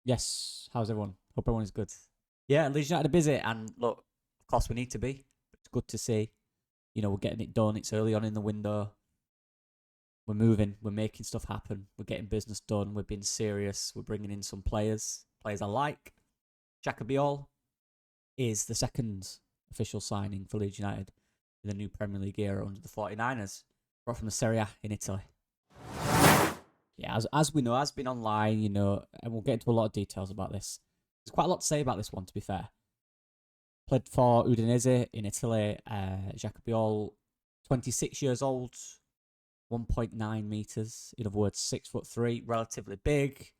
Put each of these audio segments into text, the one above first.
Yes, how's everyone? Hope everyone is good. Yeah, Leeds United are busy, and look, of course we need to be. It's good to see. We're getting it done. It's early on in the window. We're moving. We're making stuff happen. We're getting business done. We're being serious. We're bringing in some players I like. Jaka Bijol is the second official signing for Leeds United in the new Premier League era under the 49ers, brought from the Serie A in Italy. Yeah, as we know, has been online, and we'll get into a lot of details about this. There's quite a lot to say about this one, to be fair. Played for Udinese in Italy. Jaka Bijol, 26 years old, 1.9 meters. In other words, 6'3", relatively big,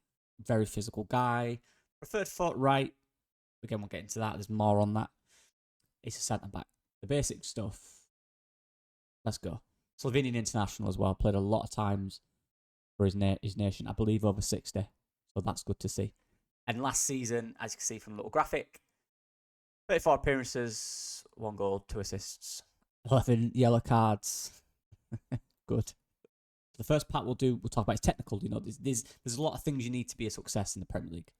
very physical guy. Preferred foot right. Again, we'll get into that. There's more on that. He's a centre back. The basic stuff. Let's go. Slovenian international as well. Played a lot of times for his nation. I believe over 60. So that's good to see. And last season, as you can see from the little graphic, 34 appearances, 1 goal, 2 assists, 11 yellow cards. Good. The first part we'll talk about is technical. There's a lot of things you need to be a success in the Premier League,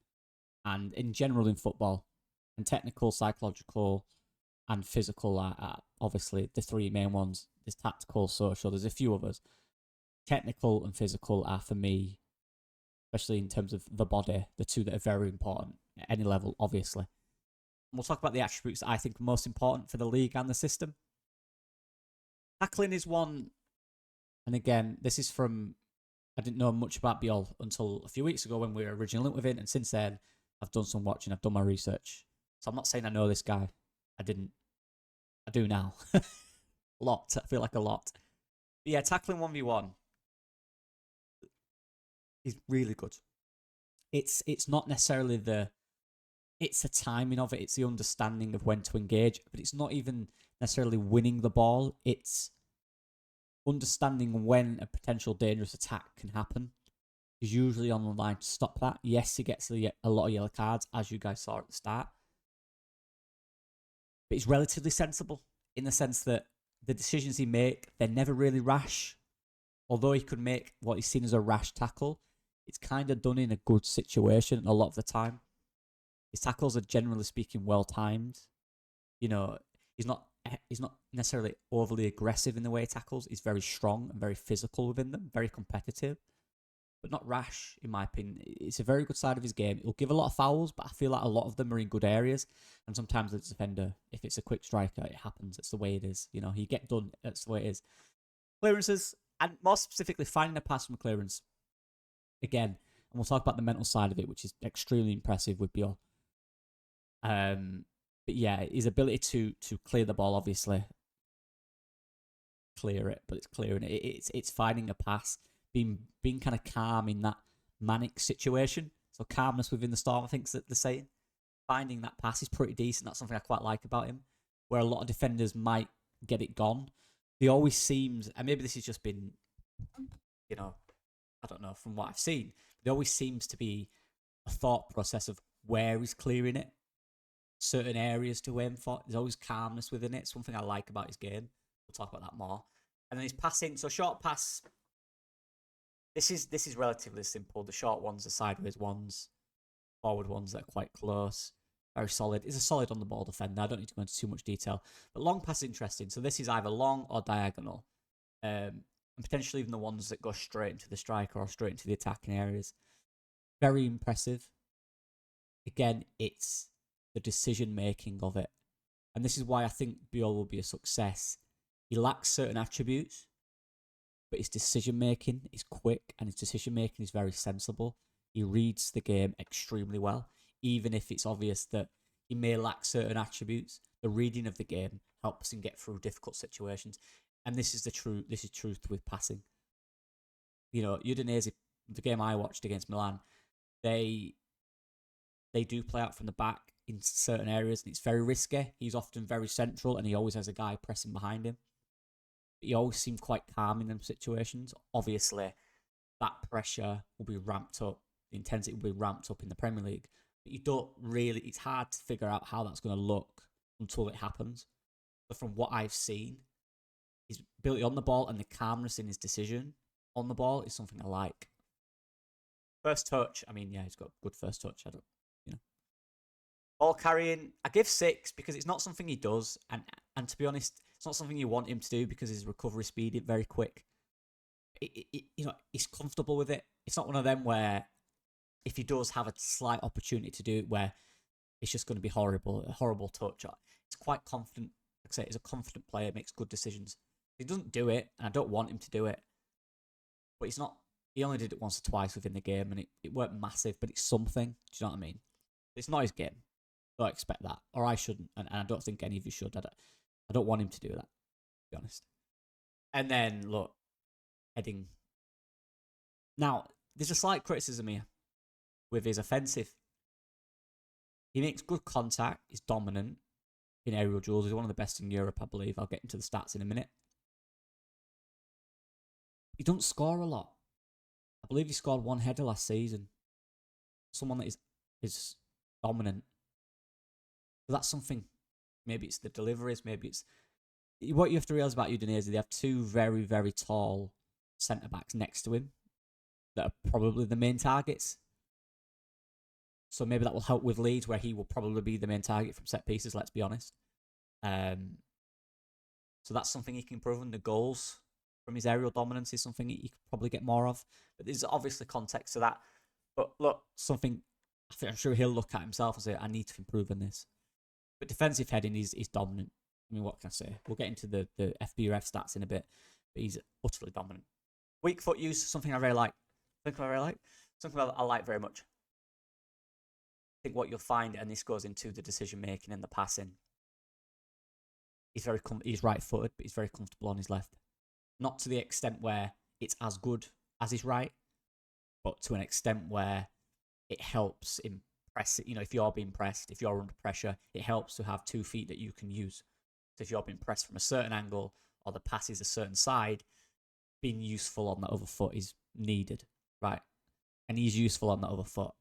and in general in football. And technical, psychological, and physical are obviously the three main ones. There's tactical, social. There's a few others. Technical and physical are for me, especially in terms of the body, the two that are very important at any level, obviously. And we'll talk about the attributes that I think are most important for the league and the system. Tackling is one, and again, this is from, I didn't know much about Bijol until a few weeks ago when we were originally linked with it, and since then, I've done some watching, I've done my research. So I'm not saying I know this guy. I didn't. I do now. A lot. I feel like a lot. But yeah, tackling 1v1 is really good. It's not necessarily it's the timing of it, it's the understanding of when to engage, but it's not even necessarily winning the ball, it's understanding when a potential dangerous attack can happen. He's usually on the line to stop that. Yes, he gets a lot of yellow cards, as you guys saw at the start, but he's relatively sensible in the sense that the decisions he makes, they're never really rash. Although he could make what he's seen as a rash tackle, it's kind of done in a good situation a lot of the time. His tackles are generally speaking well timed. He's not necessarily overly aggressive in the way he tackles. He's very strong and very physical within them, very competitive, but not rash, in my opinion. It's a very good side of his game. He'll give a lot of fouls, but I feel like a lot of them are in good areas. And sometimes the defender, if it's a quick striker, it happens. It's the way it is. He get done. That's the way it is. Clearances, and more specifically, finding a pass from a clearance. Again, and we'll talk about the mental side of it, which is extremely impressive with Bijol. But yeah, his ability to clear the ball, obviously, clear it, but it's clearing it. It's finding a pass, being kind of calm in that manic situation. So calmness within the storm, I think that they're saying. Finding that pass is pretty decent. That's something I quite like about him. Where a lot of defenders might get it gone. He always seems, and maybe this has just been, I don't know, from what I've seen, there always seems to be a thought process of where he's clearing it, certain areas to aim for. There's always calmness within it. Something I like about his game. We'll talk about that more. And then his passing. So short pass. This is relatively simple. The short ones, the sideways ones, forward ones that are quite close. Very solid. He's a solid on the ball defender. I don't need to go into too much detail. But long pass is interesting. So this is either long or diagonal. And potentially even the ones that go straight into the striker or straight into the attacking areas. Very impressive. Again, it's the decision making of it. And this is why I think Bijol will be a success. He lacks certain attributes, but his decision making is quick and his decision making is very sensible. He reads the game extremely well, even if it's obvious that he may lack certain attributes. The reading of the game helps him get through difficult situations. And this is truth with passing. Udinese, the game I watched against Milan, they do play out from the back in certain areas, and it's very risky. He's often very central, and he always has a guy pressing behind him. But he always seems quite calm in them situations. Obviously, that pressure will be ramped up. The intensity will be ramped up in the Premier League. But you don't really, it's hard to figure out how that's going to look until it happens. But from what I've seen, his ability on the ball and the calmness in his decision on the ball is something I like. First touch, I mean, yeah, he's got good first touch. I don't, you know. Ball carrying, I give 6 because it's not something he does, and to be honest, it's not something you want him to do because his recovery speed is very quick. You know, he's comfortable with it. It's not one of them where if he does have a slight opportunity to do it, where it's just going to be horrible, a horrible touch. He's quite confident. Like I say, he's a confident player, makes good decisions. He doesn't do it, and I don't want him to do it. But he's not. He only did it once or twice within the game, and it weren't massive, but it's something. Do you know what I mean? It's not his game. Don't expect that, or I shouldn't, and I don't think any of you should. I don't want him to do that, to be honest. And then look, heading. Now, there's a slight criticism here with his offensive. He makes good contact. He's dominant in aerial duels. He's one of the best in Europe, I believe. I'll get into the stats in a minute. He doesn't score a lot. I believe he scored 1 header last season. Someone that is dominant. So that's something. Maybe it's the deliveries. Maybe it's what you have to realize about Udinese. They have 2 very, very tall centre backs next to him that are probably the main targets. So maybe that will help with Leeds, where he will probably be the main target from set pieces, let's be honest. So that's something he can improve on. The goals from his aerial dominance is something he could probably get more of. But there's obviously context to that. But look, something I'm sure he'll look at himself and say, I need to improve on this. But defensive heading is dominant. I mean, what can I say? We'll get into the FBref stats in a bit. But he's utterly dominant. Weak foot use, something I really like. Something I like very much. I think what you'll find, and this goes into the decision making and the passing, he's right-footed, but he's very comfortable on his left. Not to the extent where it's as good as his right, but to an extent where it helps him press it. You know, if you're being pressed, if you're under pressure, it helps to have 2 feet that you can use. So if you're being pressed from a certain angle or the pass is a certain side, being useful on that other foot is needed, right? And he's useful on that other foot,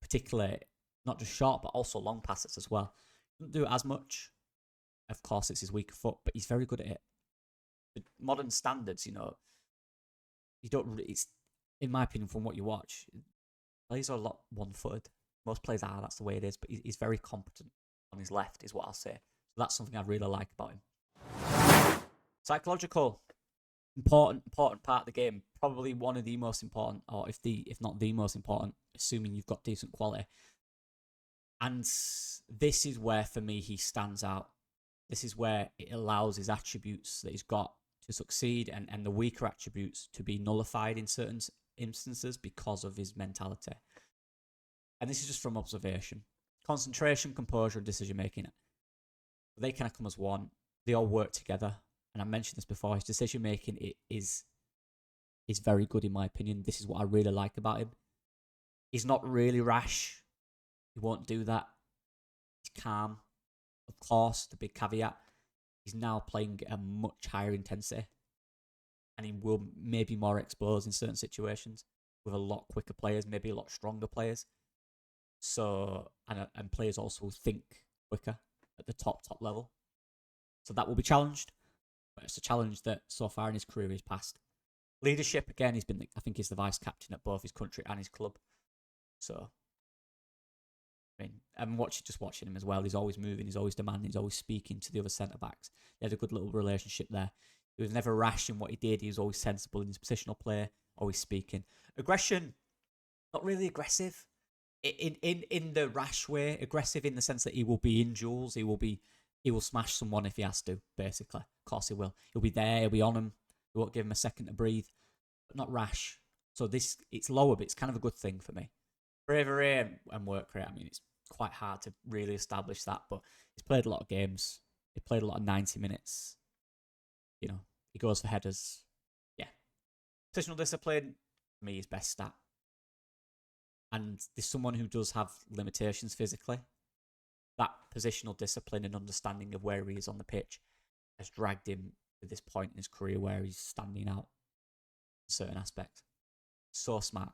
particularly not just short, but also long passes as well. Doesn't do it as much. Of course, it's his weaker foot, but he's very good at it. The modern standards, you know, you don't. It's, in my opinion, from what you watch, players are a lot one-footed. Most players are. That's the way it is. But he's very competent on his left, is what I'll say. So that's something I really like about him. Psychological, important part of the game. Probably one of the most important, or if not the most important, assuming you've got decent quality. And this is where, for me, he stands out. This is where it allows his attributes that he's got to succeed and the weaker attributes to be nullified in certain instances because of his mentality. And this is just from observation. Concentration, composure, and decision-making. They kind of come as one. They all work together. And I mentioned this before. His decision-making is very good, in my opinion. This is what I really like about him. He's not really rash. He won't do that. He's calm. Of course, the big caveat, he's now playing at a much higher intensity. And he will maybe more exposed in certain situations with a lot quicker players, maybe a lot stronger players. So, and players also think quicker at the top level. So that will be challenged. But it's a challenge that so far in his career he's passed. Leadership, again, I think he's the vice captain at both his country and his club. So, I mean, I'm just watching him as well. He's always moving, he's always demanding, he's always speaking to the other centre-backs. They had a good little relationship there. He was never rash in what he did. He was always sensible in his positional play, always speaking. Aggression, not really aggressive in the rash way. Aggressive in the sense that he will be in duels. He will smash someone if he has to, basically. Of course he will. He'll be there, he'll be on him. He won't give him a second to breathe, but not rash. So it's lower, but it's kind of a good thing for me. Bravery and work rate, I mean, it's quite hard to really establish that, but he's played a lot of games. He played a lot of 90 minutes. You know, he goes for headers. Yeah. Positional discipline, for me, is best stat. And there's someone who does have limitations physically. That positional discipline and understanding of where he is on the pitch has dragged him to this point in his career where he's standing out in certain aspects. So smart.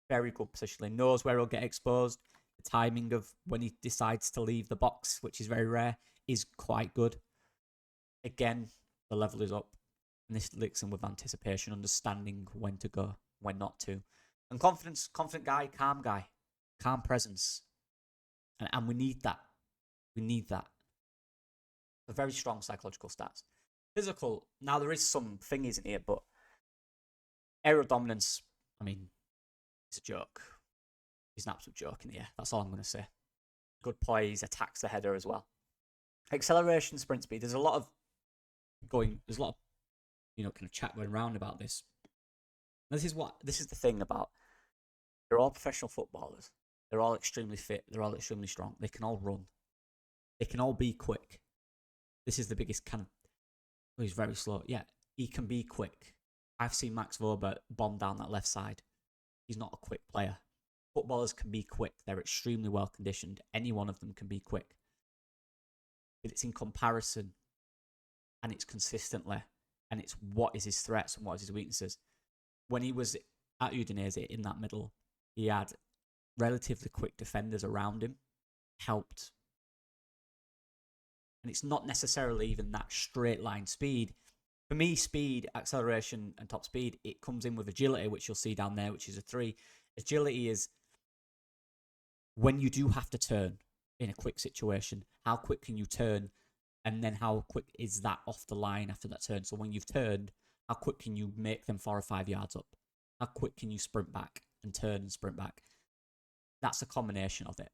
Very good positionally. Knows where he'll get exposed. The timing of when he decides to leave the box, which is very rare, is quite good. Again, the level is up. And this links in with anticipation, understanding when to go, when not to. And confident guy, calm presence. And we need that. We need that. A very strong psychological stats. Physical, now there is some thingies in here, but aerial dominance, I mean, it's a joke. He's an absolute joke in the air. That's all I'm going to say. Good poise, attacks the header as well. Acceleration, sprint speed. There's a lot of, kind of chat going around about this. This is the thing about, they're all professional footballers. They're all extremely fit. They're all extremely strong. They can all run. They can all be quick. This is the biggest kind of, he's very slow. Yeah, he can be quick. I've seen Max Vober bomb down that left side. He's not a quick player. Footballers can be quick. They're extremely well conditioned. Any one of them can be quick. But it's in comparison, and it's consistently, and it's what is his threats and what is his weaknesses. When he was at Udinese in that middle, he had relatively quick defenders around him, helped. And it's not necessarily even that straight line speed. For me, speed, acceleration, and top speed, it comes in with agility, which you'll see down there, which is a 3. Agility is when you do have to turn in a quick situation, how quick can you turn? And then how quick is that off the line after that turn? So when you've turned, how quick can you make them 4 or 5 yards up? How quick can you sprint back and turn and sprint back? That's a combination of it.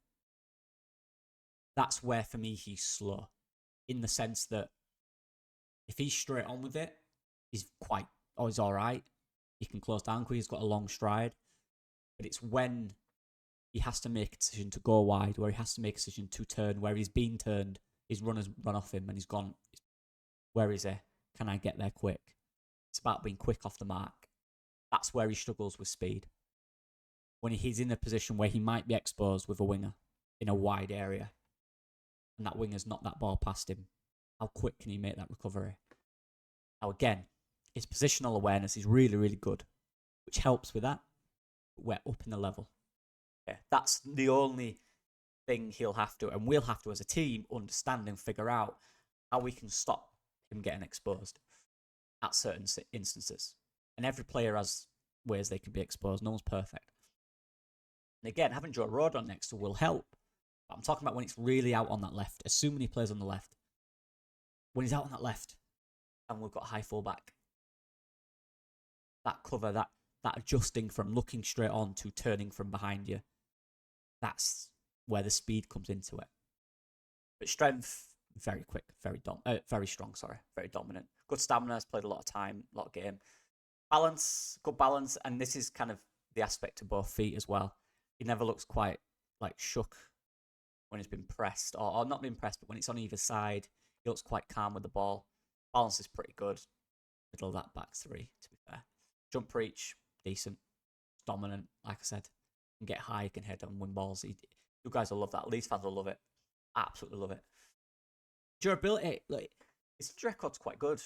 That's where, for me, he's slow. In the sense that if he's straight on with it, he's all right. He can close down quick. He's got a long stride. But it's when he has to make a decision to go wide, where he has to make a decision to turn, where he's been turned, his runners run off him and he's gone. Where is he? Can I get there quick? It's about being quick off the mark. That's where he struggles with speed. When he's in a position where he might be exposed with a winger in a wide area, and that winger's knocked that ball past him, how quick can he make that recovery? Now again, his positional awareness is really, really good, which helps with that. But we're up in the level. Yeah, that's the only thing he'll have to, and we'll have to as a team, understand and figure out how we can stop him getting exposed at certain instances. And every player has ways they can be exposed. No one's perfect. And again, having Joe Rodon next to will help. But I'm talking about when it's really out on that left. Assuming he plays on the left. When he's out on that left, and we've got high fullback, that cover, that adjusting from looking straight on to turning from behind you, that's where the speed comes into it. But strength, very quick, very strong, very dominant. Good stamina, has played a lot of time, a lot of game. Balance, good balance, and this is kind of the aspect to both feet as well. He never looks quite like shook when he's been pressed, or not been pressed, but when it's on either side, he looks quite calm with the ball. Balance is pretty good. Middle of that back 3, to be fair. Jump reach, decent. Dominant, like I said. Can get high, can head and win balls. You guys will love that. Leeds fans will love it. Absolutely love it. Durability, his record's quite good.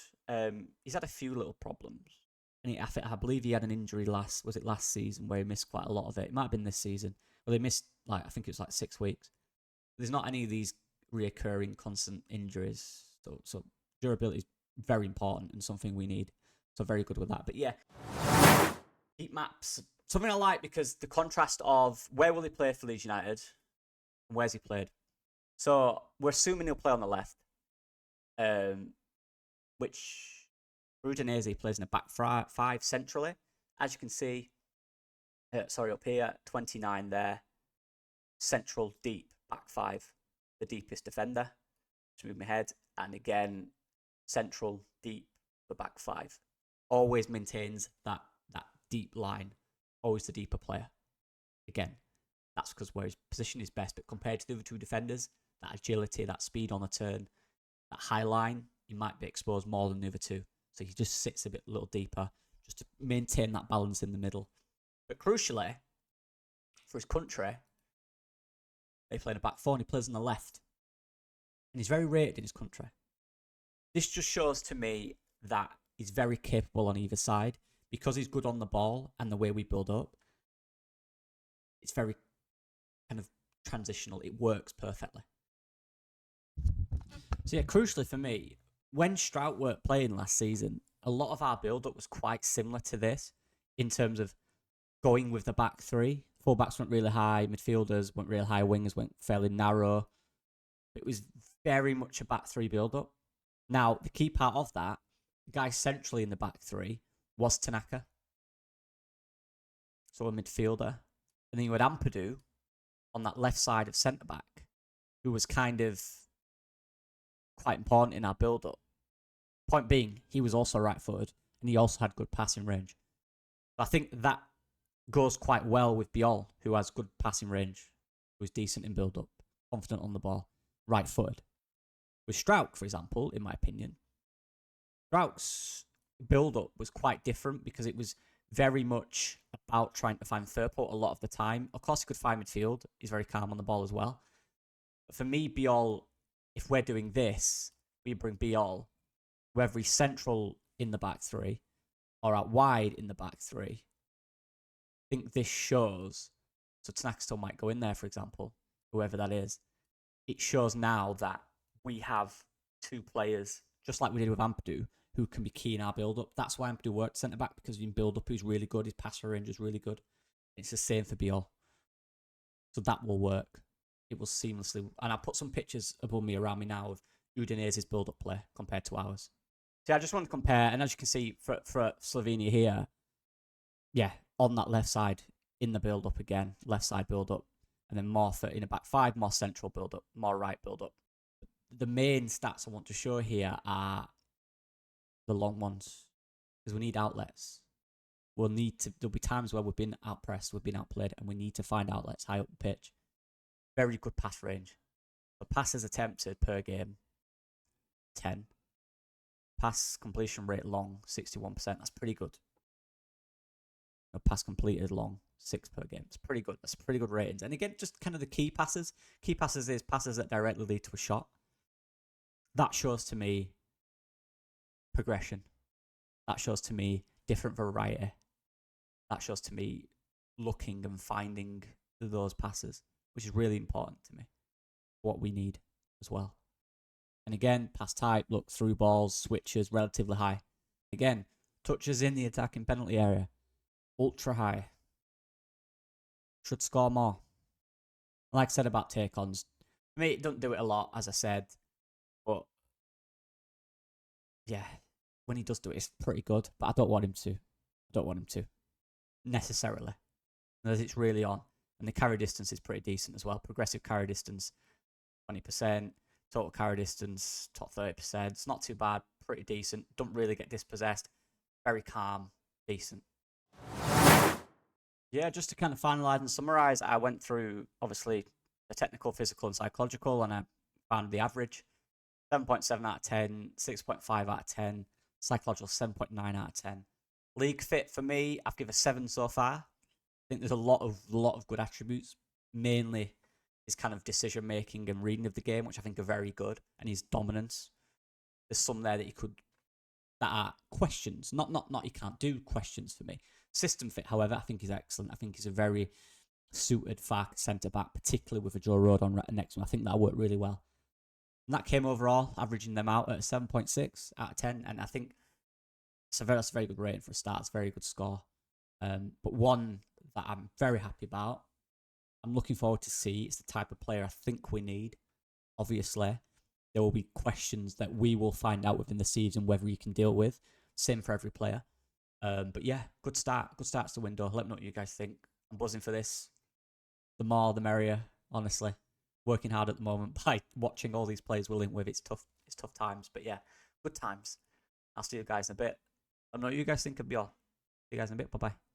He's had a few little problems. And I believe he had an injury last season where he missed quite a lot of it. It might have been this season. Well, they missed, I think it was 6 weeks. There's not any of these reoccurring constant injuries. So durability is very important and something we need. So very good with that. But yeah, heat maps. Something I like because the contrast of where will he play for Leeds United and where's he played. So we're assuming he'll play on the left, which Udinese plays in a back 5 centrally. As you can see, up here, 29 there. Central, deep, back 5. The deepest defender. Just move my head. And again, central, deep, the back 5. Always maintains that deep line. Always the deeper player. Again, that's because where his position is best. But compared to the other 2 defenders, that agility, that speed on the turn, that high line, he might be exposed more than the other 2. So he just sits a little deeper, just to maintain that balance in the middle. But crucially, for his country, they play in a back 4 and he plays on the left. And he's very rated in his country. This just shows to me that he's very capable on either side. Because he's good on the ball and the way we build up, it's very kind of transitional. It works perfectly. So yeah, crucially for me, when Strout weren't playing last season, a lot of our build-up was quite similar to this in terms of going with the back three. Fullbacks went really high, midfielders went really high, wingers went fairly narrow. It was very much a back three build-up. Now, the key part of that, the guy centrally in the back three was Tanaka. So a midfielder. And then you had Ampadu on that left side of centre-back, who was kind of quite important in our build-up. Point being, he was also right-footed, and he also had good passing range. I think that goes quite well with Bijol, who has good passing range, who's decent in build-up, confident on the ball, right-footed. With Struijk, for example, in my opinion, Struijk's build-up was quite different because it was very much about trying to find third port a lot of the time. Of course, he could find midfield. He's very calm on the ball as well. But for me, Bijol, if we're doing this, we bring Bijol, whether he's central in the back three or out wide in the back three. I think this shows, so Tanaka still might go in there, for example, whoever that is. It shows now that we have two players, just like we did with Ampadu, who can be key in our build-up. That's why Ampadu worked centre-back, because in build-up he's really good, his passer range is really good. It's the same for Bijol. So that will work. It will seamlessly... And I'll put some pictures above me, around me now, of Udinese's build-up play compared to ours. So I just want to compare, and as you can see for Slovenia here, yeah, on that left side, in the build-up again, left side build-up, and then more in a back five, more central build-up, more right build-up. The main stats I want to show here are the long ones, because we need outlets. There'll be times where we've been outpressed, we've been outplayed, and we need to find outlets high up the pitch. Very good pass range. The passes attempted per game, 10. Pass completion rate long, 61%. That's pretty good. Pass completed long, 6 per game. It's pretty good. That's pretty good ratings. And again, just kind of the key passes. Key passes is passes that directly lead to a shot. That shows to me progression. That shows to me different variety. That shows to me looking and finding those passes, which is really important to me. What we need as well. And again, pass type, look through balls, switches, relatively high. Again, touches in the attacking penalty area. Ultra high. Should score more. Like I said about take-ons, I mean, it don't do it a lot, as I said. But, yeah, when he does do it, it's pretty good. But I don't want him to. I don't want him to. Necessarily. As it's really on. And the carry distance is pretty decent as well. Progressive carry distance, 20%. Total carry distance, top 30%. It's not too bad. Pretty decent. Don't really get dispossessed. Very calm. Decent. Yeah, just to kind of finalise and summarise, I went through, obviously, the technical, physical and psychological, and I found the average. 7.7 out of 10, 6.5 out of 10, psychological 7.9 out of 10. League fit for me, I've given a 7 so far. I think there's a lot of good attributes, mainly his kind of decision making and reading of the game, which I think are very good, and his dominance. There's some there that that are questions, not he can't do questions for me. System fit, however, I think is excellent. I think he's a very suited Farke centre back, particularly with a Joe Rodon right next to him. I think that worked really well. And that came overall, averaging them out at a 7.6 out of 10. And I think that's a very good rating for a start. It's a very good score. But one that I'm very happy about, I'm looking forward to see, it's the type of player I think we need. Obviously, there will be questions that we will find out within the season whether he can deal with. Same for every player. But yeah, good start. Good start to the window. Let me know what you guys think. I'm buzzing for this. The more, the merrier, honestly. Working hard at the moment by watching all these players we're linked with. It's tough. It's tough times. But yeah, good times. I'll see you guys in a bit. Let me know what you guys think of Bijol. See you guys in a bit. Bye-bye.